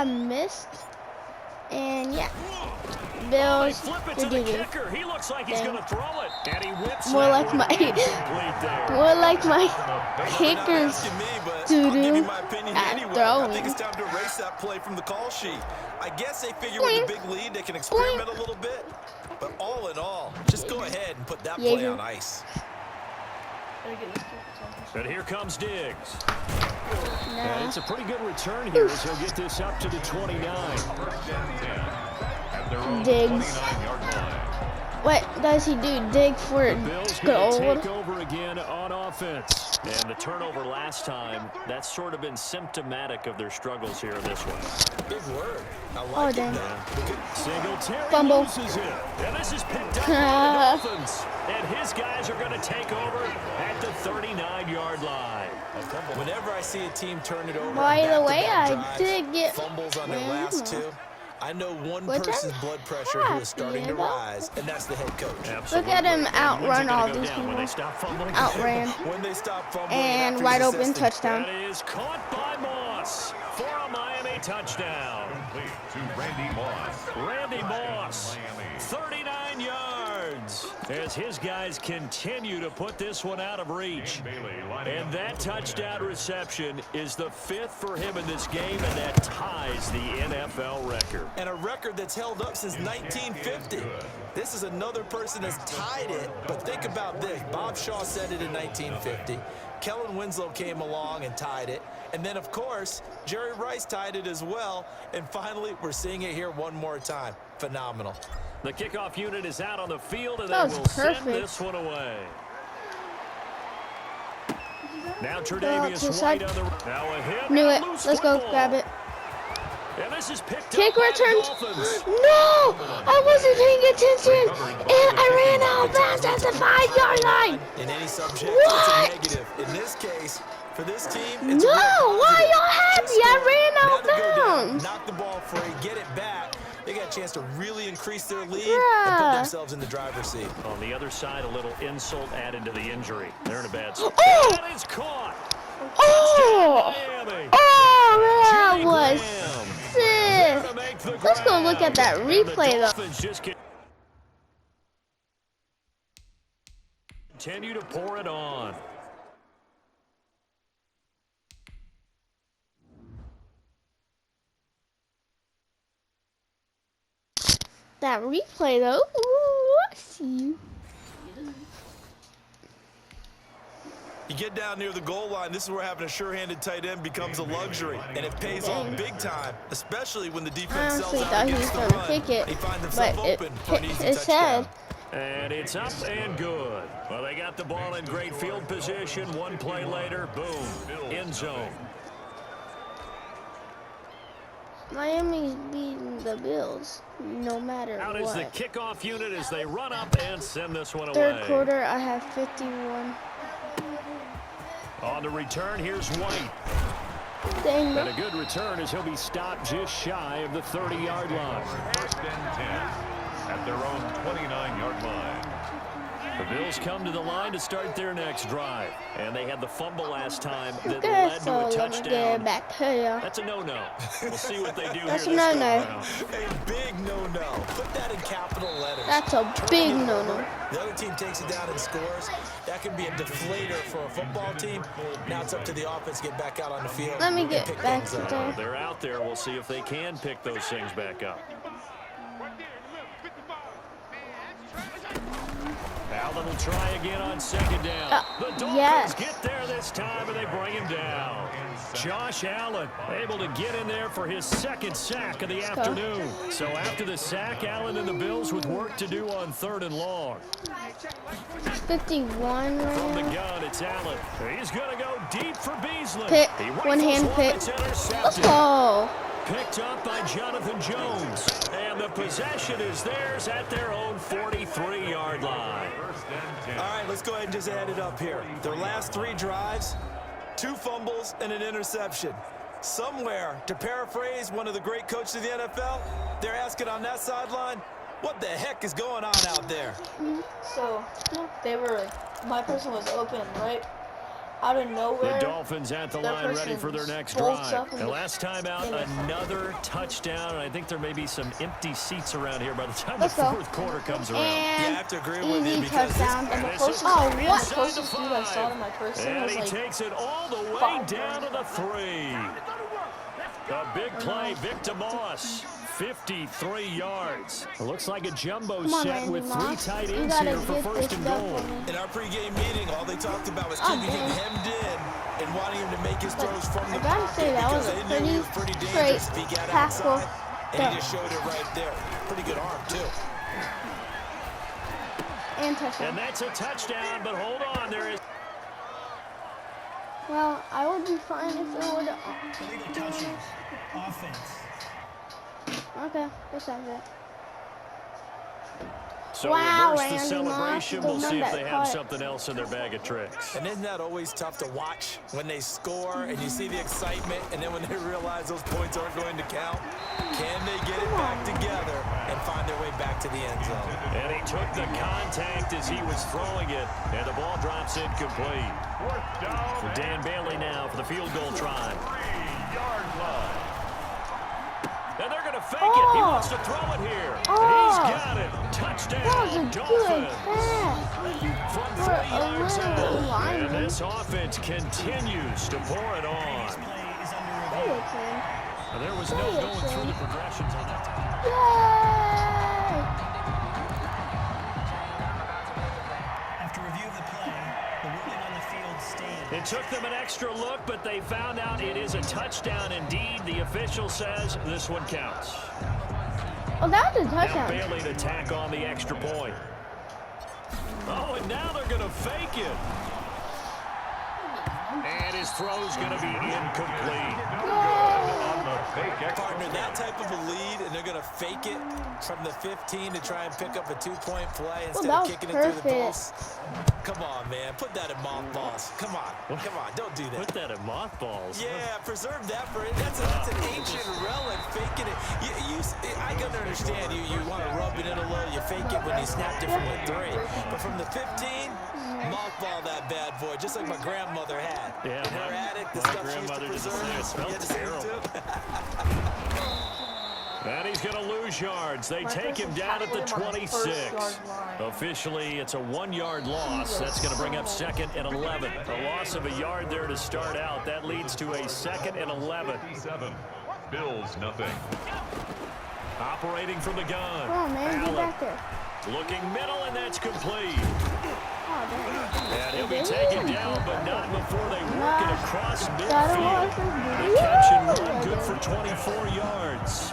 got missed. And yeah, Bills, you're doo-doo. He looks like he's going to throw it. And he whips More like my kickers doo-doo at throwing. I think it's time to erase that play from the call sheet. I guess they figure with a big lead they can experiment a little bit. But all in all, just go ahead and put that play on ice. And here comes Diggs. Nah. It's a pretty good return here as he'll get this up to the 29. Diggs. What does he do? Dig for gold? Take over again on offense. And the turnover last time, that's sort of been symptomatic of their struggles here in this one. Big word. I like dang. Singletary Fumble. loses it. And this is picked up by the Dolphins. And his guys are going to take over at the 39-yard line. Whenever I see a team turn it over, By the way, I drives, did get fumbles on their last two. I know one person's blood pressure who is starting to rise, and that's the head coach. Absolutely. Look at him outrun all these when people. they stop fumbling. Outran. When they stop fumbling And after wide he's open assisting. touchdown. That is caught by Moss for a Miami touchdown. To Randy Moss. Randy Moss, 39 yards, as his guys continue to put this one out of reach. And that touchdown reception is the 5th for him in this game, and that ties the NFL record. And a record that's held up since 1950. This is another person that's tied it, but think about this. Bob Shaw said it in 1950. Kellen Winslow came along and tied it. And then, of course, Jerry Rice tied it as well. And finally, we're seeing it here one more time. Phenomenal. The kickoff unit is out on the field, and That they was will send perfect. this one away. Now to Tre'Davious the White side. on the now a hit. Knew it. Loose Let's go. football. Grab it. And this is picked Kick up by the returned. Dolphins. No! I wasn't paying attention, and I ran out of bounds at the 5-yard line. In any subject, What? it's a negative. In this case, for this team, it's No! a real positive. Why y'all happy? I ran Now out to go down, of bounds. knock the ball free, get it back. They got a chance to really increase their lead and Bruh. put themselves in the driver's seat. On the other side, a little insult added to the injury. They're in a bad spot. Oh! That is caught. Oh! Miami. Oh, that Jimmy was Graham. sick. To make the Let's go look at that ground. And the replay, though. Dolphins just continue to pour it on. That replay, though. Ooh, I see you. You get down near the goal line, this is where having a sure-handed tight end becomes a luxury, and it pays off big time, especially when the I defense honestly sells out thought he was against the going to run. kick it, They find but themselves open for an easy it touchdown. said. And it's up and good. Well, they got the ball in great field position. One play later, boom, end zone. Miami's beating the Bills, no matter Out is the what. kickoff unit as they run up and send this one away. Third quarter, I have 51. On the return, here's White. Dang, And a good return as he'll be stopped just shy of the 30-yard line. First and 10 at their own 29-yard line. The Bills come to the line to start their next drive. And they had the fumble last time that okay, led so to a let me get touchdown. it back here. That's a no-no. We'll see what they do That's here a this no-no. time around. A big no-no. Put that in capital letters. That's a big no-no. The other team takes it down and scores. That can be a deflator for a football team. Now it's up to the offense to get back out on the field. Let me and get pick back things to up. there. They're out there. We'll see if they can pick those things back up. Allen will try again on second down. The Dolphins yes. get there this time, and they bring him down. Josh Allen able to get in there for his second sack of the afternoon. So after the sack, Allen and the Bills with work to do on 3rd and long. 51 right From the now. gun, it's Allen. He's going to go deep for Beasley. Pick. He One rifles hand one, pick. it's Let's intercepted. go. Picked up by Jonathan Jones. And the possession is theirs at their own 43-yard line. All right, let's go ahead and just add it up here. Their last 3 drives, 2 fumbles and an interception. Somewhere, to paraphrase one of the great coaches of the NFL, they're asking on that sideline, what the heck is going on out there? So, my person was open, right? out of The nowhere. Dolphins at the line ready for their next drive. And last time out, another touchdown. And I think there may be some empty seats around here by the time the fourth quarter comes around. Yeah, I And have to agree with you easy because touchdown. And this Closest, is oh, what? inside Closest the dude I saw to my 5. person And was he like takes it all the way 5. down to the 3. A big play, Victor Moss. 53 yards. It looks like a jumbo Come on, set Randy with 3 Moss. tight You ends gotta here for get first this and done goal. for me. in our pregame meeting, all they talked about was Oh, keeping him damn. hemmed in and wanting him to make his throws from I the gotta pocket say, that because was a they knew he was pretty pretty dangerous straight if he got tackle. outside. And he just showed it right there. Pretty good arm, too. And touchdown. And that's a touchdown, but hold on, there is... Well, I would be fine if it would. Illegal touches. Offense. Okay, that sounds it. So Wow, reverse the Randy celebration. Moss, the We'll see one if they that have caught. something else in their bag of tricks. And isn't that always tough to watch when they score and you see the excitement and then when they realize those points aren't going to count? Can they get it back together and find their way back to the end zone? And he took the contact as he was throwing it, and the ball drops incomplete. Fourth down. Dan Bailey now for the field goal try. 3-yard line. And they're going to fake it. He wants to throw it here. He's got it. Touchdown, That was a good Dolphins. pass. From For 3 yards a out. little And lineman. this offense continues to pour it on. This play is under Hey, review. Tim. And there was no going through the progressions on that time. Yay! After review of the play, the ruling on the field stands. It took them an extra look, but they found out it is a touchdown indeed. The official says this one counts. Oh, that was a Now touchdown. Bailey to tack on the extra point. Oh, and now they're going to fake it. And his throw's going to be incomplete. On the fake extra Partner, that type of a lead, and they're going to fake it from the 15 to try and pick up a 2-point play instead that of was kicking it through the perfect. post. Come on, man. Put that in mothballs. Come on. Come on. Don't do Put that. that in mothballs. Yeah, preserve that for it. That's an ancient relic, faking it. I can understand you want to rub it in a little. You fake it when you snapped it from the 3. But from the 15, mothball that bad boy, just like my grandmother had. Yeah, in her attic, the my stuff she used to grandmother did the preserve. same. It smelled You had the same terrible. too? And he's going to lose yards. They take him down at the 26. Officially, it's a 1-yard loss. That's going to bring up 2nd and 11. A loss of a yard there to start out. That leads to a 2nd and 11. 57. Bills, nothing. Operating from the gun. Come on, man. Get Allen back there. looking middle, and that's complete. Oh, damn. And he'll be taken down, but not before they work it across Gotta watch midfield. this. The catch and run, good for 24 yards.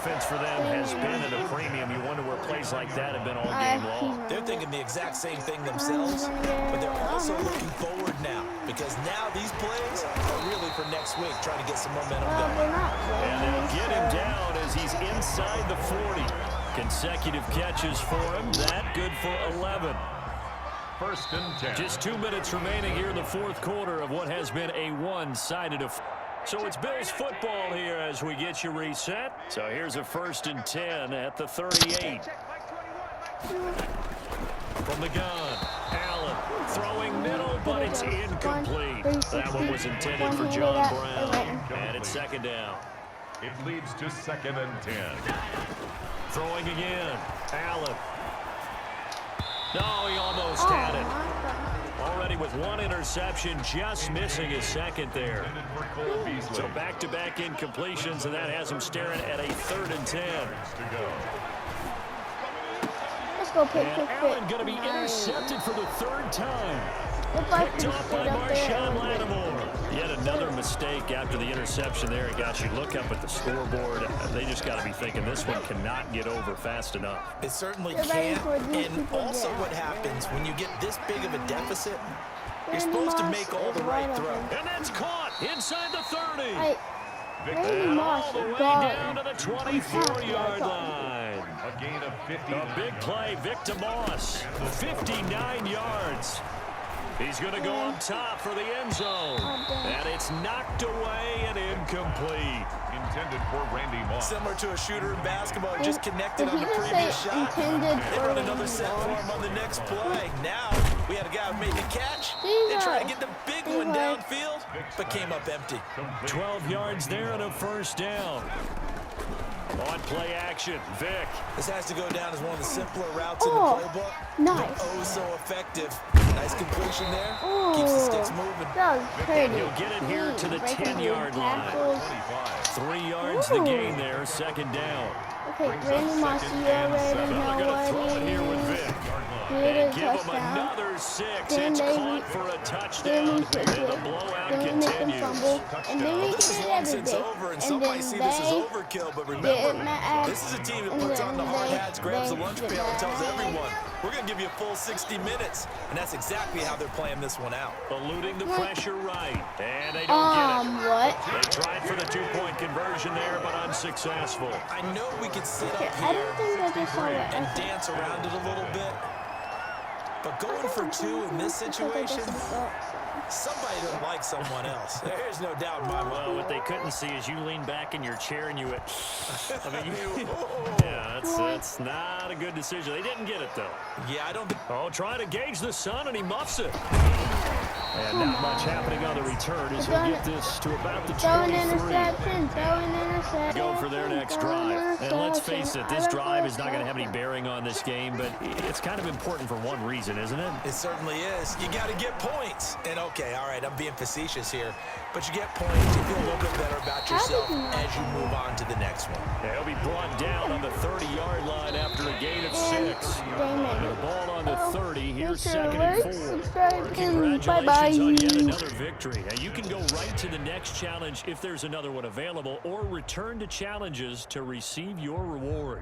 Offense for them has been at a premium. You wonder where plays like that have been all game long. They're thinking the exact same thing themselves, but they're also looking forward now because now these plays are really for next week, trying to get some momentum Well, going. they're not And they'll get him down as he's inside the 40. Consecutive catches for him. That good for 11. First and 10. Just 2 minutes remaining here in the fourth quarter of what has been a one-sided affair. So it's Bills football here as we get you reset. So here's a 1st and 10 at the 38. From the gun, Allen throwing middle, but it's incomplete. That one was intended for John Brown. And it's 2nd down. It leads to 2nd and 10. Throwing again, Allen. No, he almost had it. Already with 1 interception, just missing his 2nd there. Intended for Cole Beasley. So back-to-back incompletions, and that has him staring at a 3rd and 10. To go. Let's go pick, And pick, Allen pick. going to be intercepted for the 3rd time. If I Picked can off sit by up there, Marshawn Lattimore. Yet another mistake after the interception there. It got you look up at the scoreboard. They just got to be thinking this one cannot get over fast enough. It certainly They're ready can, for these and people also again. what happens when you get this big of a deficit, you're Randy supposed to Moss make all is the right wide throws. open. And that's caught inside the 30. Hey, Randy And Moss all the is way gone. down to the 24-yard line. A gain of 50. A big play, Victor Moss, 59 yards. He's going to go up top for the end zone. And it's knocked away and incomplete. Intended for Randy Moss. Similar to a shooter in basketball, just connected Did on he the just previous say shot. intended They for run Randy another set for Moss? him on the next play. Now We had a guy who made the catch. They tried to get the big one Jesus. downfield, but came up empty. 12 yards there and a first down. On play action, Vic. This has to go down as one of the simpler routes in Oh, the playbook. nice. But oh, so effective. Nice completion there. Ooh, Keeps the sticks moving. that was pretty. He'll get it here to the Breaking 10-yard line. tackles. 3 yards the Ooh. gain there, second down. Okay, Randy Moss, you already They're know going to throw what it here with it is. Vic. Get a And give him touchdown. another 6. Then It's they- caught for a Then touchdown, we and fix the it. blowout Then we make them continues. fumble. And then we This get is it long every since day. over, and And some then might see this as they overkill, but get remember, mad. this is a team that And puts on the then hard they- hats, grabs the they lunch get pail, and tells mad. everyone, we're going to give you a full 60 minutes. And that's exactly how they're playing this one out. Eluding the pressure right, and they don't get What? it. They tried for the 2-point conversion there, but unsuccessful. I know we could sit up Okay, I don't think here I just saw it. and dance around it a little bit, but going for 2 in this situation, somebody doesn't like someone else. There's no doubt in my mind. Well, what they couldn't see is you lean back in your chair and you went, I mean, yeah, that's not a good decision. They didn't get it, though. Yeah, I don't think. Oh, trying to gauge the sun, and he muffs it. And not much happening on the return as he'll get this to about the Throwing 23. interception, throwing interception. Go for their next drive. And let's face it, this drive is not going to have any bearing on this game, but it's kind of important for one reason, isn't it? It certainly is. You got to get points. And okay, all right, I'm being facetious here, but you get points. You feel a little bit better about yourself as you move on to the next one. Yeah, he'll be brought down on the 30-yard line after a gain of 6. Damon. The ball on the 30. Here's Make sure it 2nd and works. 4. Subscribe and Congratulations bye-bye. on yet another victory. Now, you can go right to the next challenge if there's another one available, or return to challenges to receive your reward.